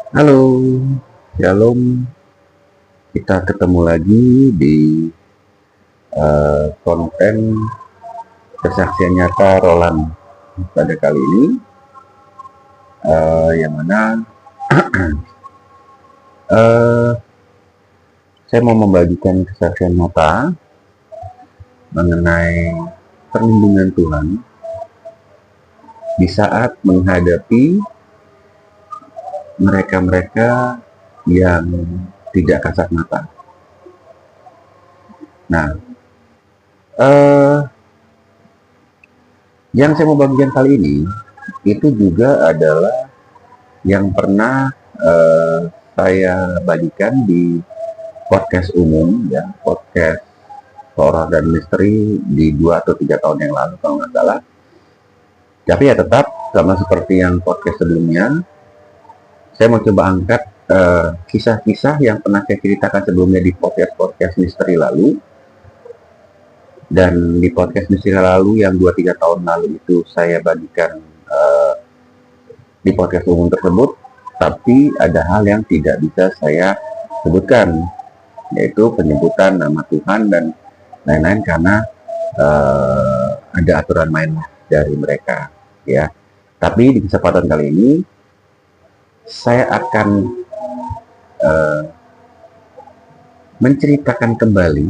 Halo, Shalom. Kita ketemu lagi di konten kesaksian nyata Roland. Pada kali ini, yang mana eh, saya mau membagikan kesaksian nyata mengenai perlindungan Tuhan di saat menghadapi mereka-mereka yang tidak kasat mata. Nah, eh, yang saya mau bagikan kali ini itu juga adalah yang pernah saya bagikan di podcast umum, ya, podcast horor dan misteri di 2 atau 3 tahun yang lalu kalau nggak salah. Tapi ya tetap sama seperti yang podcast sebelumnya, saya mau coba angkat kisah-kisah yang pernah saya ceritakan sebelumnya di podcast misteri lalu. Dan di podcast misteri lalu yang 2-3 tahun lalu itu saya bagikan di podcast umum tersebut, tapi ada hal yang tidak bisa saya sebutkan, yaitu penyebutan nama Tuhan dan lain-lain karena ada aturan main dari mereka, ya. Tapi di kesempatan kali ini saya akan menceritakan kembali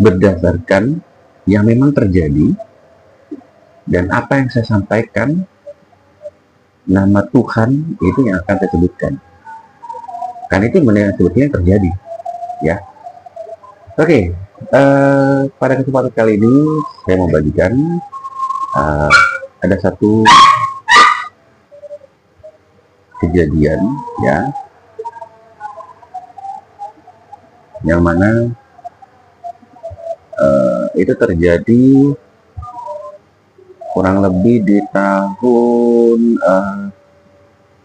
berdasarkan yang memang terjadi dan apa yang saya sampaikan, nama Tuhan itu yang akan saya sebutkan. Kan itu yang sebetulnya terjadi, ya. Oke, pada kesempatan kali ini saya mau bagikan ada satu kejadian, ya, yang mana itu terjadi kurang lebih di tahun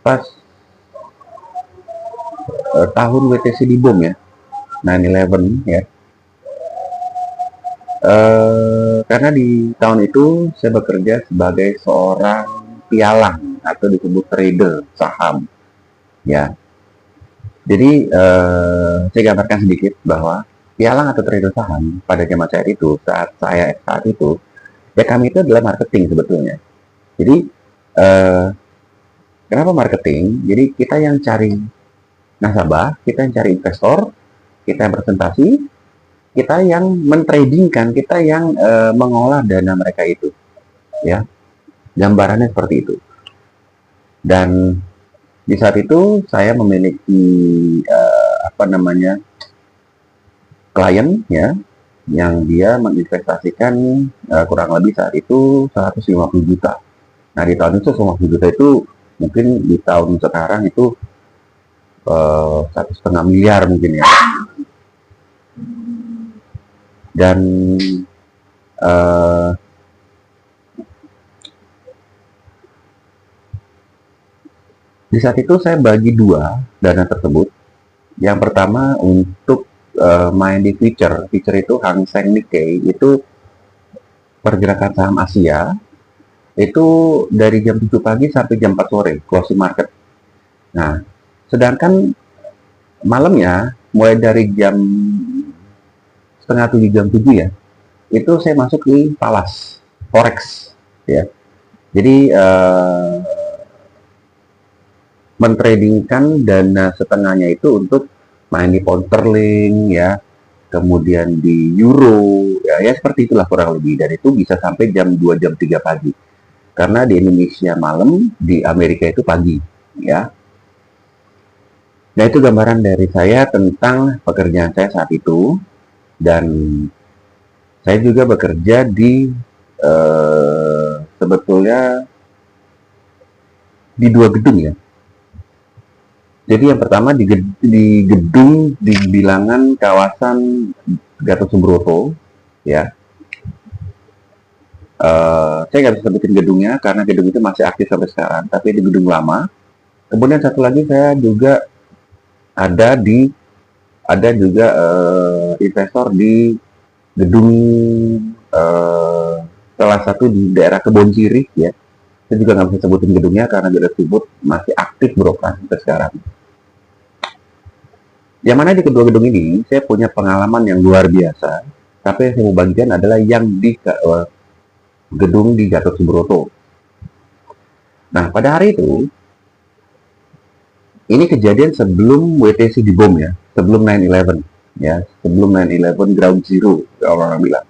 pas tahun WTC di bom, ya, 9/11, ya. Karena di tahun itu saya bekerja sebagai seorang pialang atau disebut trader saham, ya. Jadi saya gambarkan sedikit bahwa pialang atau trader saham pada zaman saya itu, saat itu, ya, kami itu adalah marketing sebetulnya. Jadi kenapa marketing? Jadi kita yang cari nasabah, kita yang cari investor, kita yang presentasi, kita yang mentradingkan, kita yang mengolah dana mereka itu, ya. Gambarannya seperti itu. Dan di saat itu saya memiliki klien, ya, yang dia menginvestasikan kurang lebih saat itu 150 juta. Nah, di tahun itu 150 juta itu mungkin di tahun sekarang itu 1,5 miliar mungkin, ya. Dan di saat itu saya bagi dua dana tersebut. Yang pertama untuk main di future itu Hang Seng Nikkei, itu pergerakan saham Asia itu dari jam 7 pagi sampai jam 4 sore closing market. Nah, sedangkan malamnya mulai dari jam setengah 7 jam 7, ya, itu saya masuk di Palas Forex, ya. Jadi mentradingkan dana setengahnya itu untuk main di pound sterling, ya, kemudian di euro, ya, ya seperti itulah kurang lebih. Dan itu bisa sampai jam 2 jam 3 pagi. Karena di Indonesia malam, di Amerika itu pagi, ya. Nah, itu gambaran dari saya tentang pekerjaan saya saat itu. Dan saya juga bekerja di sebetulnya di 2 gedung, ya. Jadi yang pertama di gedung di bilangan kawasan Gatot Subroto, ya. Saya nggak bisa sebutin gedungnya karena gedung itu masih aktif sampai sekarang, tapi di gedung lama. Kemudian satu lagi saya juga ada juga investor di gedung salah satu di daerah Kebon Sirih, ya. Saya juga nggak bisa sebutin gedungnya karena gedung tersebut masih aktif beroperasi sampai sekarang. Yang mana di kedua gedung ini saya punya pengalaman yang luar biasa. Tapi yang saya mau bagikan adalah yang di gedung di Gatot Subroto. Nah, pada hari itu, ini kejadian sebelum WTC dibom ya, sebelum 9/11 ya, sebelum 9/11 ground zero, orang bilang.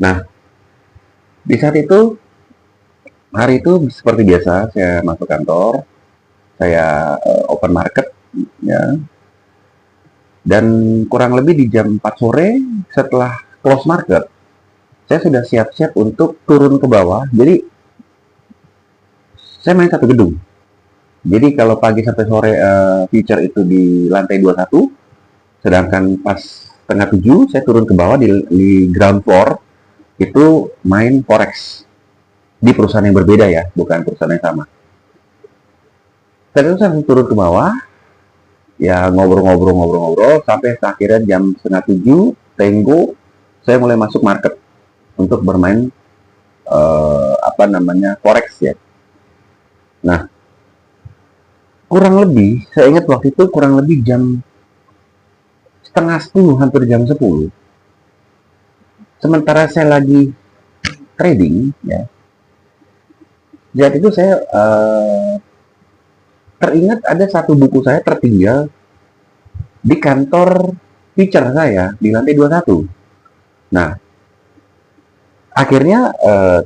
Nah, di saat itu, hari itu seperti biasa, saya masuk kantor, saya open market ya, dan kurang lebih di jam 4 sore setelah close market, saya sudah siap-siap untuk turun ke bawah. Jadi saya main satu gedung. Jadi kalau pagi sampai sore feature itu di lantai 21, sedangkan pas setengah 7 saya turun ke bawah di ground floor itu main forex di perusahaan yang berbeda ya, bukan perusahaan yang sama. Terus saya turun ke bawah, ya ngobrol-ngobrol sampai akhirnya jam setengah 7 tenggo saya mulai masuk market untuk bermain forex ya. Nah, kurang lebih, saya ingat waktu itu kurang lebih jam setengah 10, hampir jam 10. Sementara saya lagi trading, ya. Saat itu saya teringat ada satu buku saya tertinggal di kantor feature saya di lantai 21. Nah, akhirnya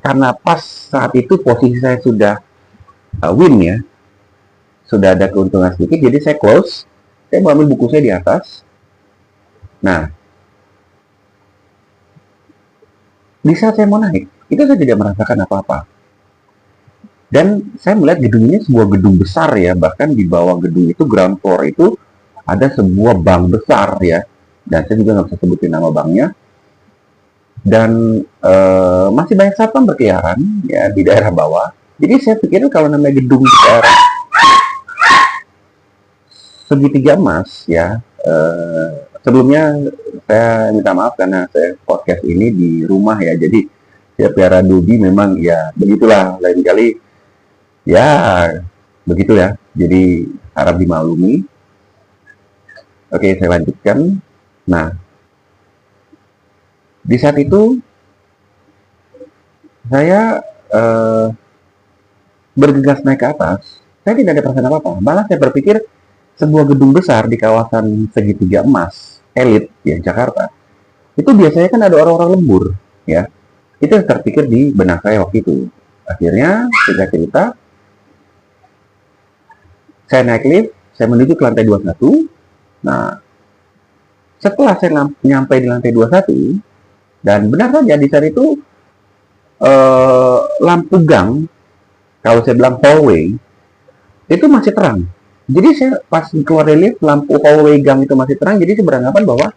karena pas saat itu posisi saya sudah win ya, sudah ada keuntungan sedikit, jadi saya close, saya mau ambil buku saya di atas. Nah, di saat saya mau naik, itu saya tidak merasakan apa-apa. Dan saya melihat gedung ini sebuah gedung besar ya, bahkan di bawah gedung itu ground floor itu ada sebuah bank besar ya, dan saya juga nggak bisa sebutin nama banknya. Dan masih banyak satpam berkeliaran ya di daerah bawah. Jadi saya pikir kalau namanya gedung di daerah segitiga emas ya, sebelumnya saya minta maaf karena saya podcast ini di rumah ya, jadi saya piara Dudi, memang ya begitulah, lain kali ya begitu ya, jadi harap dimaklumi. Oke, saya lanjutkan. Nah, di saat itu saya bergegas naik ke atas, saya tidak ada perasaan apa-apa, malah saya berpikir sebuah gedung besar di kawasan segitiga emas elit ya Jakarta itu biasanya kan ada orang-orang lembur ya, itu yang terpikir di benak saya waktu itu. Akhirnya singkat cerita, saya naik lift, saya menuju ke lantai 21. Nah, setelah saya nyampe di lantai 21, dan benar saja di saat itu lampu gang, kalau saya bilang hallway, itu masih terang. Jadi saya pas keluar dari lift, lampu hallway gang itu masih terang, jadi saya beranggapan bahwa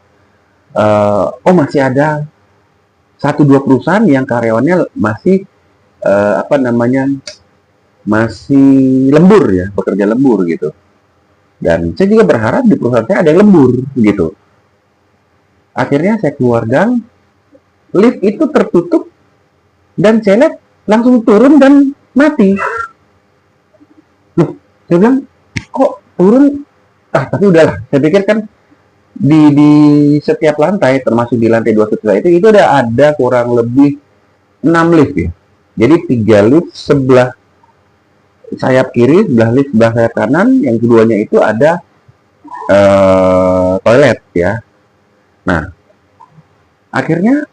masih ada 1-2 perusahaan yang karyawannya masih masih lembur ya, bekerja lembur gitu. Dan saya juga berharap di perusahaan saya ada yang lembur gitu. Akhirnya saya keluar gang, lift itu tertutup, dan saya lihat langsung turun dan mati. Loh, saya bilang, kok turun? Tapi udahlah, saya pikir kan di setiap lantai, termasuk di lantai 21 itu ada kurang lebih 6 lift ya. Jadi 3 lift sebelah sayap kiri, sebelah lift sebelah sayap kanan, yang keduanya itu ada toilet ya. Nah, akhirnya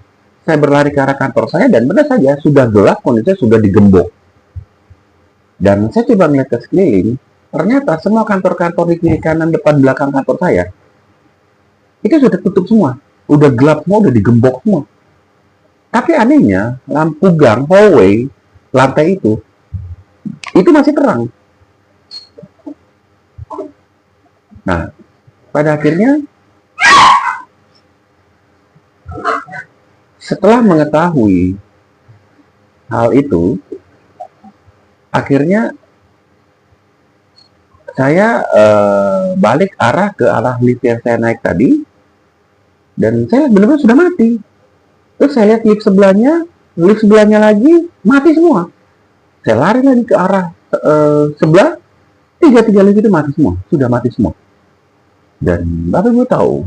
saya berlari ke arah kantor saya, dan benar saja sudah gelap, kondisinya sudah digembok. Dan saya coba melihat ke sekeliling, ternyata semua kantor-kantor di kiri kanan depan belakang kantor saya itu sudah tutup semua, udah gelap semua, udah digembok semua. Tapi anehnya lampu gang hallway lantai itu masih terang. Nah, pada akhirnya setelah mengetahui hal itu, akhirnya saya balik arah ke arah lift yang saya naik tadi, dan saya benar-benar sudah mati. Terus saya lihat lift sebelahnya lagi mati semua. Saya lari lagi ke arah sebelah, tiga lift itu mati semua, sudah mati semua. Dan Bapak Ibu tahu,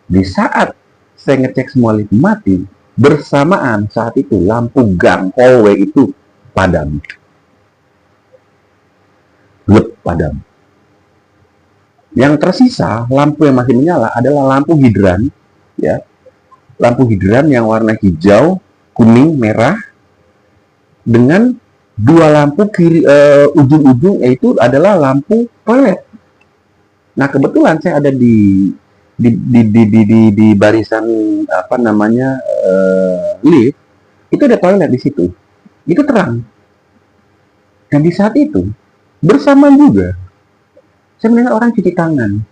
di saat saya ngecek semua lift mati, bersamaan saat itu lampu gang hallway itu padam. Padam. Yang tersisa, lampu yang masih menyala adalah lampu hidran, ya. Lampu hidran yang warna hijau, kuning, merah, dengan dua lampu kiri ujung-ujung, yaitu adalah lampu toilet. Nah, kebetulan saya ada di barisan apa namanya lift, itu ada toilet di situ. Itu terang. Dan di saat itu bersamaan juga saya mendengar orang cuci tangan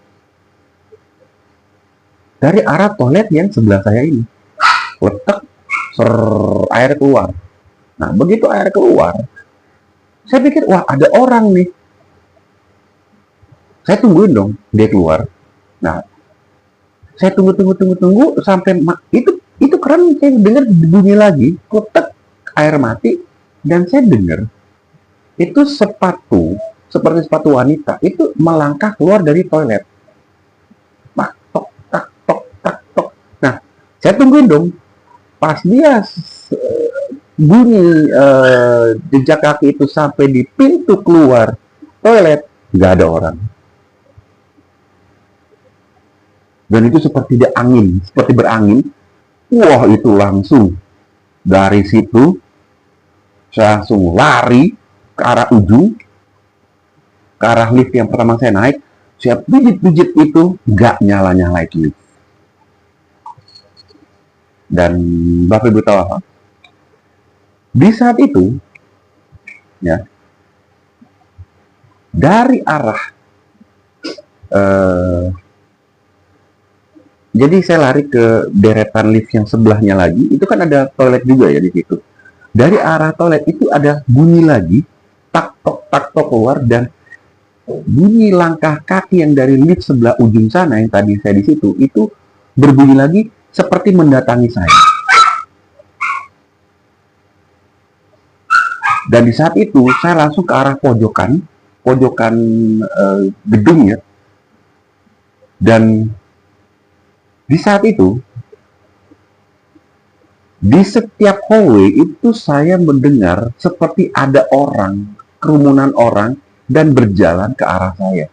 dari arah toilet yang sebelah saya ini. Letak, air keluar. Nah, begitu air keluar, saya pikir, wah, ada orang nih. Saya tungguin dong dia keluar. Nah, saya tunggu sampai itu keran saya dengar bunyi lagi, letak, air mati, dan saya dengar itu seperti sepatu wanita itu melangkah keluar dari toilet. Tak tok tak tok tak tok. Nah, saya tungguin dong. Pas dia bunyi jejak kaki itu sampai di pintu keluar toilet, nggak ada orang. Dan itu seperti seperti berangin. Wah, itu langsung dari situ saya langsung lari ke arah ujung, ke arah lift yang pertama saya naik. Saya pijit itu, nggak nyala itu. Dan Bapak Ibu tahu apa? Di saat itu, ya, dari arah jadi saya lari ke deretan lift yang sebelahnya lagi, itu kan ada toilet juga ya di situ. Dari arah toilet itu ada bunyi lagi, tak tok keluar, dan bunyi langkah kaki yang dari lift sebelah ujung sana yang tadi saya di situ itu berbunyi lagi seperti mendatangi saya. Dan di saat itu saya langsung ke arah pojokan gedung ya. Dan di saat itu di setiap hallway itu saya mendengar seperti ada orang, kerumunan orang, dan berjalan ke arah saya.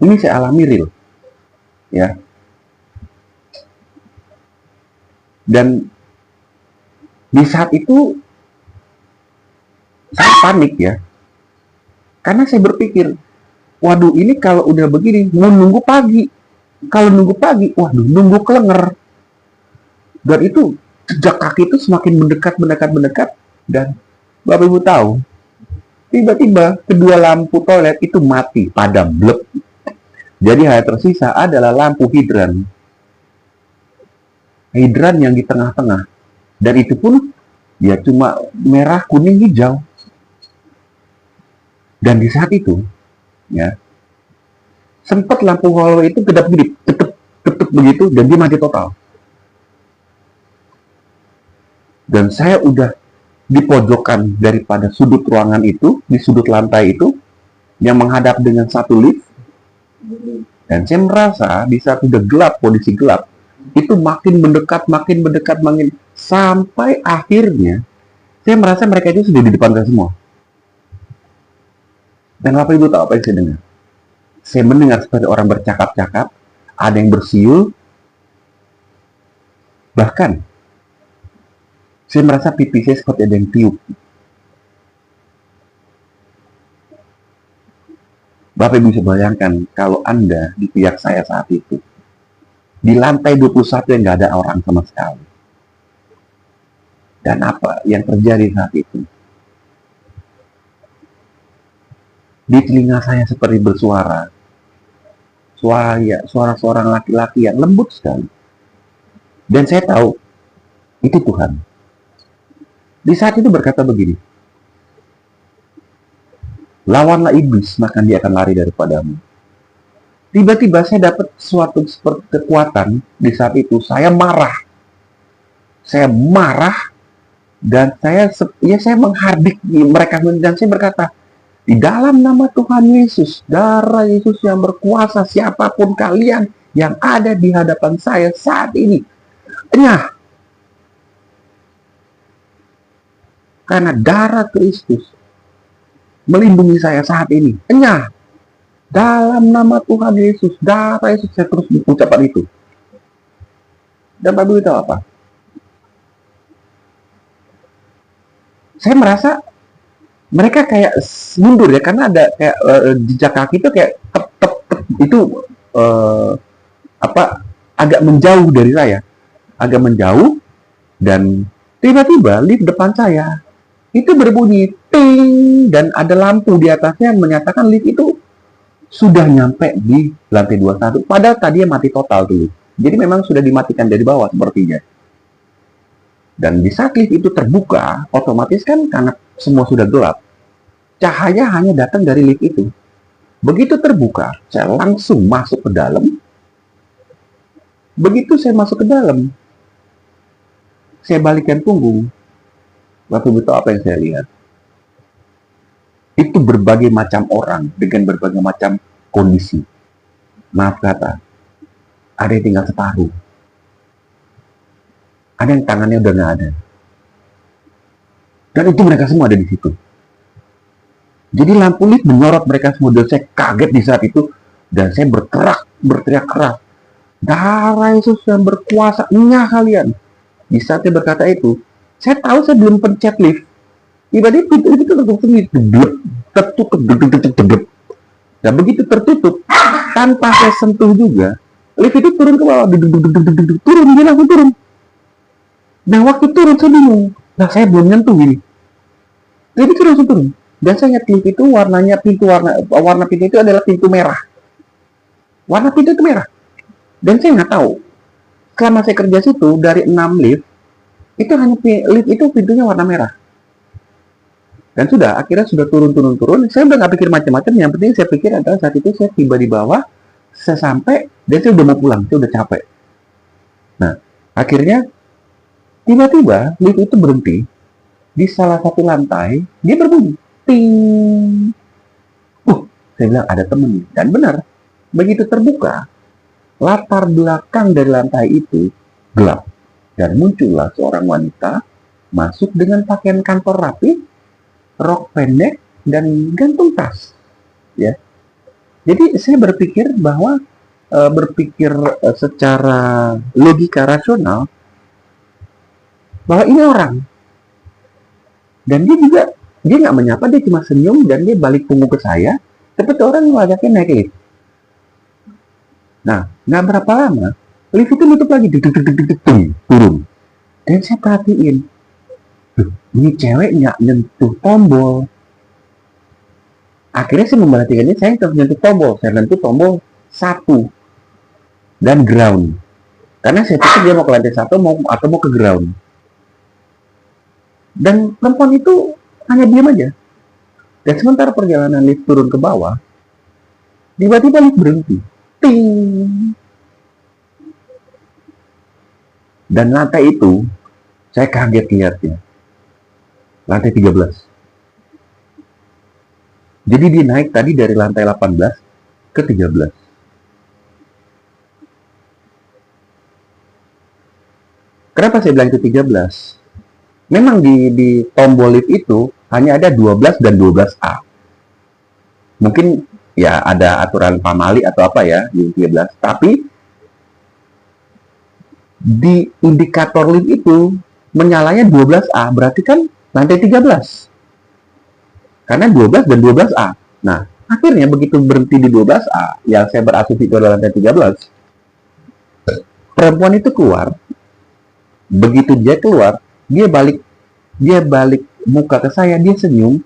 Ini saya alami real, ya. Dan di saat itu saya panik ya, karena saya berpikir, waduh, ini kalau udah begini mau nunggu pagi. Kalau nunggu pagi, waduh, nunggu kelenger. Dan itu jejak kaki itu semakin mendekat, dan Bapak Ibu tahu, tiba-tiba kedua lampu toilet itu mati, padam, blek. Jadi hanya tersisa adalah lampu hidran yang di tengah-tengah. Dan itu pun ya cuma merah, kuning, hijau. Dan di saat itu, ya, sempat lampu hallway itu kedap-kedip, tetep begitu, dan dia mati total. Dan saya udah di pojokan daripada sudut ruangan itu, di sudut lantai itu, yang menghadap dengan satu lift. Dan saya merasa di saat udah gelap, kondisi gelap, itu makin mendekat, sampai akhirnya saya merasa mereka itu sudah di depan saya semua. Dan Bapak Ibu tahu apa yang saya dengar? Saya mendengar seperti orang bercakap-cakap, ada yang bersiul, bahkan saya merasa pipi saya seperti ada yang tiup. Bapak Ibu bisa bayangkan kalau Anda di pihak saya saat itu, di lantai 21 yang nggak ada orang sama sekali. Dan apa yang terjadi saat itu? Di telinga saya seperti bersuara. Suara seorang laki-laki yang lembut sekali. Dan saya tahu, itu Tuhan. Di saat itu berkata begini, lawanlah iblis, maka dia akan lari daripadamu. Tiba-tiba saya dapat suatu kekuatan di saat itu. Saya marah. Saya marah dan saya menghardik mereka dan saya berkata, di dalam nama Tuhan Yesus, darah Yesus yang berkuasa, siapapun kalian yang ada di hadapan saya saat ini, enyah, karena darah Kristus melindungi saya saat ini, enyah, dalam nama Tuhan Yesus, darah Yesus. Saya terus mengucapkan itu. Dan Bapak tahu apa? Saya merasa mereka kayak mundur ya, karena ada kayak jejak kaki itu kayak itu agak menjauh dari saya, agak menjauh, dan tiba-tiba lift depan saya itu berbunyi ting, dan ada lampu di atasnya menyatakan lift itu sudah nyampe di lantai 21, padahal tadinya mati total tuh. Jadi memang sudah dimatikan dari bawah sepertinya. Dan di saat lift itu terbuka, otomatis kan karena semua sudah gelap, cahaya hanya datang dari lift itu. Begitu terbuka, saya langsung masuk ke dalam. Begitu saya masuk ke dalam, saya balikkan punggung. Bapak Ibu tahu apa yang saya lihat? Itu berbagai macam orang dengan berbagai macam kondisi. Maaf kata, ada yang tinggal separuh. Ada yang tangannya udah nggak ada. Dan itu mereka semua ada di situ. Jadi lampu lift menyorot mereka semua, dan saya kaget di saat itu, dan saya berteriak keras, darah Yesus yang berkuasa, enyah kalian. Di saat saya berkata itu, saya tahu saya belum pencet lift, tiba-tiba pintu itu tertutup sendiri, tertutup. Dan begitu tertutup, tanpa saya sentuh juga, lift itu turun ke bawah, turun, dia langsung turun. Nah waktu turun saya bingung, nah saya belum nyentuh ini, lift itu langsung turun. Dan saya lihat lift itu warnanya warna pintu itu adalah pintu merah. Warna pintu itu merah. Dan saya nggak tahu. Selama saya kerja situ dari 6 lift, itu hanya lift itu pintunya warna merah. Dan sudah akhirnya sudah turun. Saya udah nggak pikir macam-macam. Yang penting saya pikir adalah saat itu saya tiba di bawah, saya sampai dan saya udah mau pulang, saya udah capek. Nah akhirnya tiba-tiba lift itu berhenti di salah satu lantai, dia berbunyi ting. Saya bilang ada temen nih. Dan benar, begitu terbuka, latar belakang dari lantai itu gelap. Dan muncullah seorang wanita masuk dengan pakaian kantor rapi, rok pendek, dan gantung tas. Ya. Jadi saya berpikir bahwa secara logika rasional bahwa ini orang. Dan dia nggak menyapa, dia cuma senyum dan dia balik punggung ke saya, seperti orang ngajakin naik lift. Nah, nggak berapa lama, lift itu nutup lagi, turun. Dan saya perhatiin, ini cewek nggak nyentuh tombol. Akhirnya saya memperhatikannya, saya terus nyentuh tombol. Saya nyentuh tombol 1 dan ground. Karena saya pikir dia mau ke lantai 1 atau mau ke ground. Dan perempuan itu hanya diam aja. Dan sementara perjalanan lift turun ke bawah, tiba-tiba lift berhenti. Ting. Dan lantai itu, saya kaget lihatnya. Lantai 13. Jadi dia naik tadi dari lantai 18 ke 13. Kenapa saya bilang itu 13? Memang di tombol lift itu hanya ada 12 dan 12A. Mungkin ya ada aturan pamali atau apa ya di 13. Tapi di indikator lift itu menyalanya 12A, berarti kan lantai 13. Karena 12 dan 12A. Nah, akhirnya begitu berhenti di 12A, yang saya berasumsi itu adalah lantai 13, perempuan itu keluar. Begitu dia keluar, dia balik muka ke saya, dia senyum.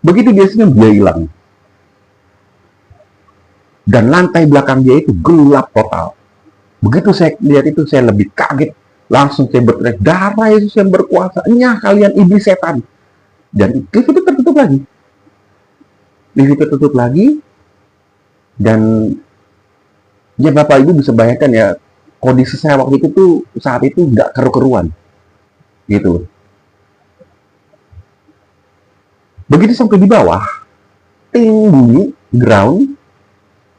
Begitu dia senyum, dia hilang. Dan lantai belakang dia itu gelap total. Begitu saya lihat itu, saya lebih kaget. Langsung saya berteriak, darah Yesus yang berkuasa, enyah kalian iblis setan. Dan lift itu tertutup lagi. Lift itu tertutup lagi. Dan ya Bapak Ibu bisa bayangkan ya, kondisi saya waktu itu tuh saat itu nggak keru-keruan. gitu. Begitu sampai di bawah, ting bunyi ground.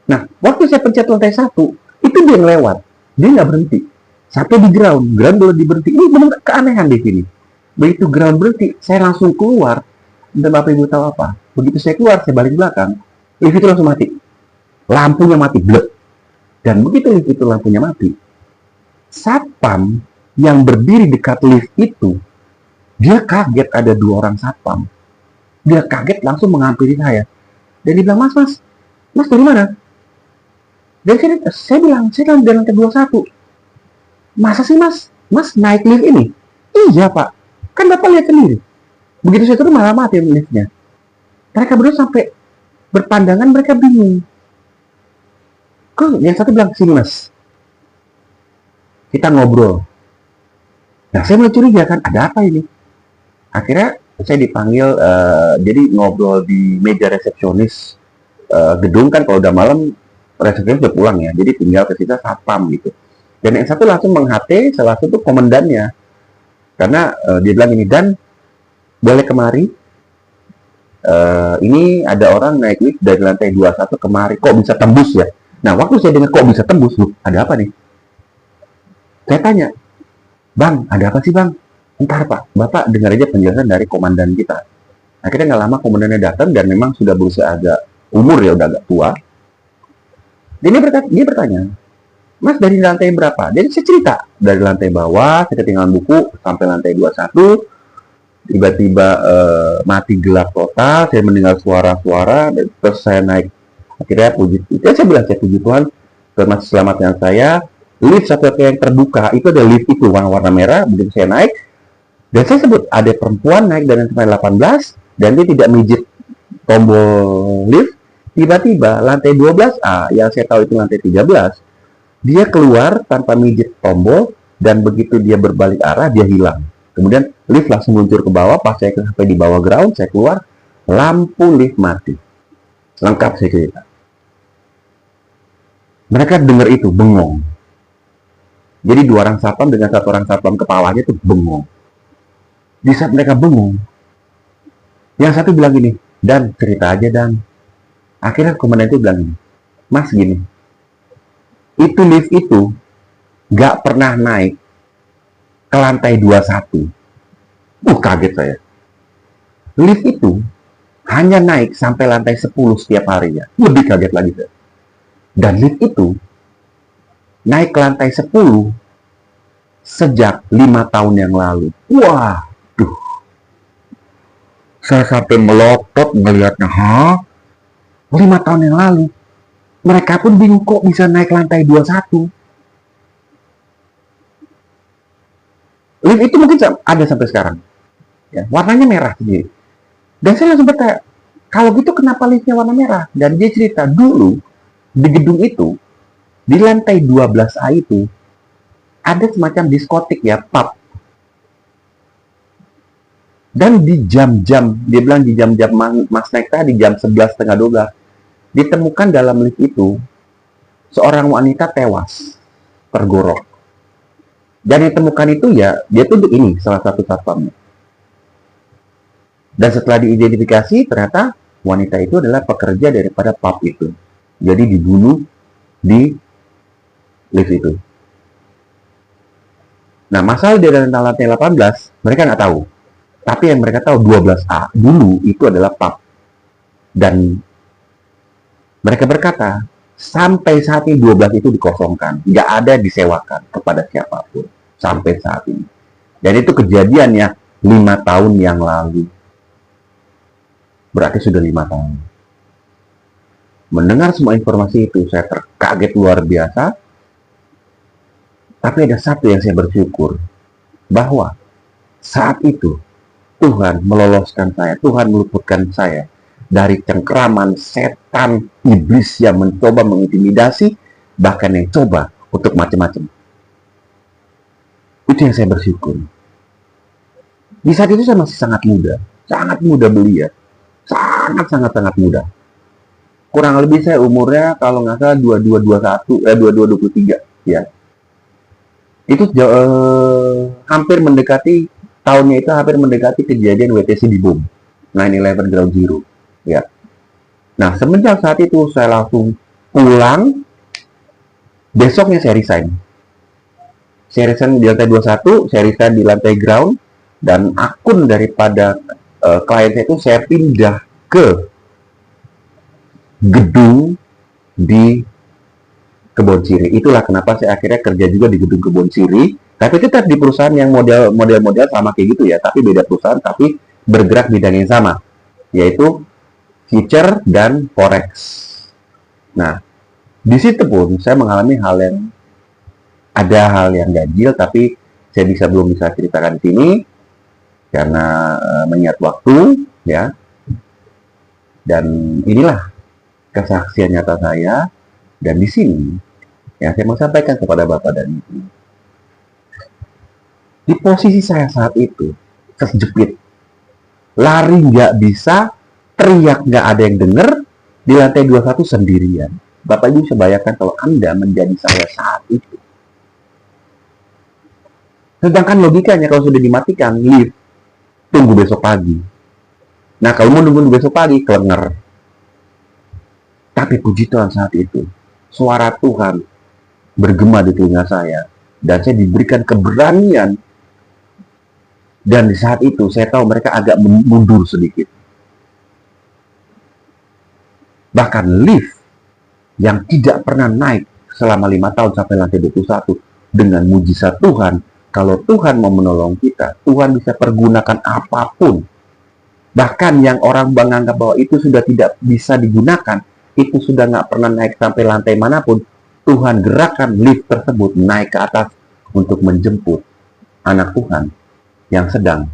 Nah, waktu saya pencet lantai 1, itu dia yang lewat. Dia nggak berhenti. Sampai di ground belum diberhenti. Ini benar keanehan di sini. Begitu ground berhenti, saya langsung keluar. Dan Bapak Ibu tahu apa? Begitu saya keluar, saya balik belakang, lift itu langsung mati. Lampunya mati, blek. Dan begitu lift itu lampunya mati, satpam yang berdiri dekat lift itu, dia kaget ada 2 orang satpam. Dia kaget langsung menghampiri saya. Dan dia bilang, mas dari mana? Dan saya bilang, saya kan di lantai 21. Masa sih mas? Mas naik lift ini? Iya pak, kan Bapak lihat sendiri. Begitu saya turun malah mati liftnya. Mereka berdua sampai berpandangan, mereka bingung. Kok yang satu bilang, sini mas, kita ngobrol. Nah saya mulai curiga kan, ada apa ini? Akhirnya saya dipanggil, jadi ngobrol di meja resepsionis gedung kan. Kalau udah malam resepsionis udah pulang ya, jadi tinggal ke kita satpam gitu. Dan yang satu langsung meng-HT salah satu komandannya, karena dia bilang ini, dan boleh kemari, ini ada orang naik lift dari lantai 21 kemari, kok bisa tembus ya? Nah waktu saya dengar kok bisa tembus, ada apa nih? Saya tanya, bang, ada apa sih bang? Ntar pak, bapak dengar aja penjelasan dari komandan kita. Akhirnya nggak lama komandannya datang, dan memang sudah berusia agak umur ya, udah agak tua. Dia bertanya, mas dari lantai berapa? Jadi saya cerita, dari lantai bawah, saya ketinggalan buku, sampai lantai 21, tiba-tiba mati gelap total, saya mendengar suara-suara, terus saya naik. Akhirnya saya bilang, saya puji Tuhan, karena selamatkan saya. Lift satu yang terbuka, itu ada lift itu warna merah. Begitu saya naik, dan saya sebut ada perempuan naik dari lantai 18, dan dia tidak mijit tombol lift. Tiba-tiba lantai 12A, yang saya tahu itu lantai 13, dia keluar tanpa mijit tombol, dan begitu dia berbalik arah, dia hilang. Kemudian lift langsung meluncur ke bawah. Pas saya sampai di bawah ground, saya keluar, lampu lift mati. Lengkap saya cerita. Mereka dengar itu, bengong. Jadi 2 orang satpam dengan 1 orang satpam kepalanya itu bengong. Di saat mereka bengong, yang satu bilang gini, dan cerita aja dan. Akhirnya komandan itu bilang gini, mas gini, itu lift itu gak pernah naik ke lantai 21. Kaget saya. Lift itu hanya naik sampai lantai 10 setiap harinya. Lebih kaget lagi saya. Dan lift itu naik ke lantai 10 sejak 5 tahun yang lalu. Waduh. Saya sampai melotot melihatnya. 5 tahun yang lalu. Mereka pun bingung kok bisa naik lantai 21. Lift itu mungkin ada sampai sekarang. Ya, warnanya merah sendiri. Dan saya langsung bertanya, kalau gitu kenapa liftnya warna merah? Dan dia cerita, dulu di gedung itu, di lantai 12A itu, ada semacam diskotik ya, pub. Dan di jam-jam, dia bilang di jam-jam mas naik tadi, jam 11:30, ditemukan dalam lift itu, seorang wanita tewas, tergorok. Dan yang ditemukan itu ya, dia tuh ini, salah satu satpamnya. Dan setelah diidentifikasi, ternyata wanita itu adalah pekerja daripada pub itu. Jadi dibunuh di lift itu. Nah, masalah di lantai 18, mereka nggak tahu. Tapi yang mereka tahu 12A dulu itu adalah pub. Dan mereka berkata, sampai saat ini 12 itu dikosongkan. Nggak ada disewakan kepada siapapun. Sampai saat ini. Dan itu kejadiannya 5 tahun yang lalu. Berarti sudah 5 tahun. Mendengar semua informasi itu, saya terkaget luar biasa. Tapi ada satu yang saya bersyukur, bahwa saat itu Tuhan meloloskan saya, Tuhan meluputkan saya dari cengkeraman setan iblis yang mencoba mengintimidasi, bahkan yang coba untuk macam-macam. Itu yang saya bersyukur. Di saat itu saya masih sangat muda belia, sangat muda. Kurang lebih saya umurnya kalau nggak salah 22 23 ya. Itu hampir mendekati tahunnya itu hampir mendekati kejadian WTC di bom 9/11 Ground Zero ya. Nah, semenjak saat itu saya langsung pulang. Besoknya saya resign. Saya resign di lantai 21, saya resign di lantai ground, dan akun daripada klien saya itu saya pindah ke gedung di Kebon Siri. Itulah kenapa saya akhirnya kerja juga di gedung Kebon Siri. Tapi tetap di perusahaan yang model sama kayak gitu ya, tapi beda perusahaan, tapi bergerak bidang yang sama, yaitu future dan forex. Nah, di situ pun saya mengalami ada hal yang ganjil, tapi saya belum bisa ceritakan di sini karena mengingat waktu ya. Dan inilah kesaksian nyata saya, dan di sini yang saya mau sampaikan kepada Bapak dan Ibu. Di posisi saya saat itu terjepit, lari nggak bisa, teriak nggak ada yang dengar, di lantai 21 sendirian. Bapak Ibu bisa bayangkan kalau Anda menjadi saya saat itu. Sedangkan logikanya kalau sudah dimatikan lift, tunggu besok pagi. Nah, kalau mau nunggu besok pagi, kelenger. Tapi puji Tuhan saat itu, suara Tuhan bergema di telinga saya, dan saya diberikan keberanian. Dan di saat itu saya tahu mereka agak mundur sedikit. Bahkan lift yang tidak pernah naik selama 5 tahun sampai lantai 21, dengan mujizat Tuhan, kalau Tuhan mau menolong kita, Tuhan bisa pergunakan apapun. Bahkan yang orang menganggap bahwa itu sudah tidak bisa digunakan, itu sudah nggak pernah naik sampai lantai manapun, Tuhan gerakkan lift tersebut naik ke atas untuk menjemput anak Tuhan yang sedang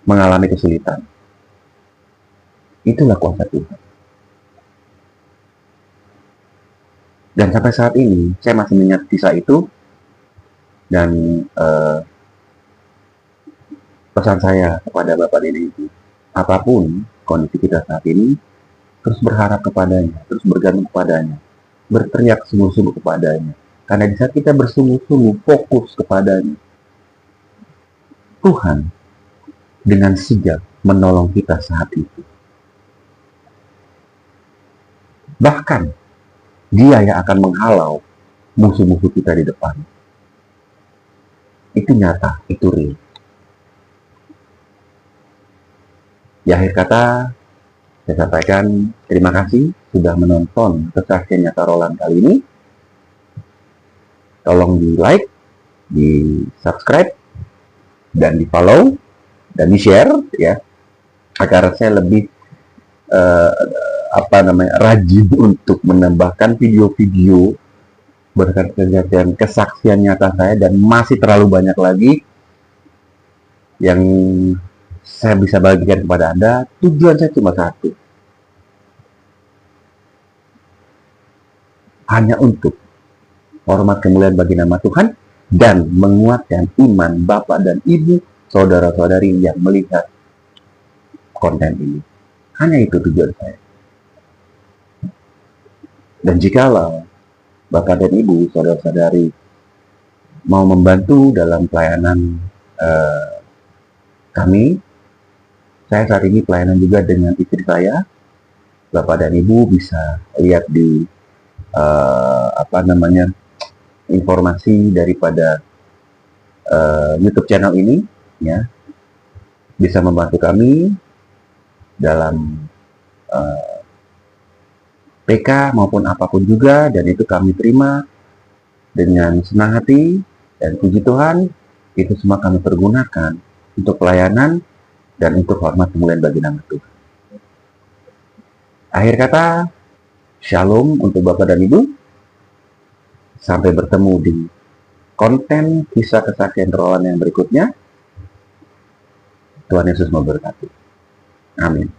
mengalami kesulitan. Itulah kuasa Tuhan. Dan sampai saat ini saya masih mengingat kisah itu, dan pesan saya kepada Bapak dan Ibu, apapun kondisi kita saat ini, terus berharap kepadanya, terus bergantung kepadanya, berteriak sungguh-sungguh kepadanya. Karena di saat kita bersungguh-sungguh fokus kepadanya, Tuhan dengan sigap menolong kita saat itu. Bahkan Dia yang akan menghalau musuh-musuh kita di depan. Itu nyata, itu real. Di akhir kata, saya sampaikan terima kasih sudah menonton kesaksian nyata Roland kali ini. Tolong di like, di subscribe, dan di follow, dan di share ya, agar saya lebih rajin untuk menambahkan video-video berdasarkan kesaksian nyata saya, dan masih terlalu banyak lagi yang saya bisa bagikan kepada Anda. Tujuan saya cuma satu, hanya untuk hormat kemuliaan bagi nama Tuhan dan menguatkan iman Bapak dan Ibu, saudara-saudari yang melihat konten ini. Hanya itu tujuan saya. Dan jikalau Bapak dan Ibu, saudara-saudari mau membantu dalam pelayanan kami, saya saat ini pelayanan juga dengan istri saya. Bapak dan Ibu bisa lihat di informasi daripada YouTube channel ini ya, bisa membantu kami dalam PK maupun apapun juga, dan itu kami terima dengan senang hati, dan puji Tuhan itu semua kami pergunakan untuk pelayanan dan untuk hormat kemuliaan bagi nama Tuhan. Akhir kata, shalom untuk Bapak dan Ibu. Sampai bertemu di konten kisah kesaksian Roland yang berikutnya. Tuhan Yesus memberkati. Amin.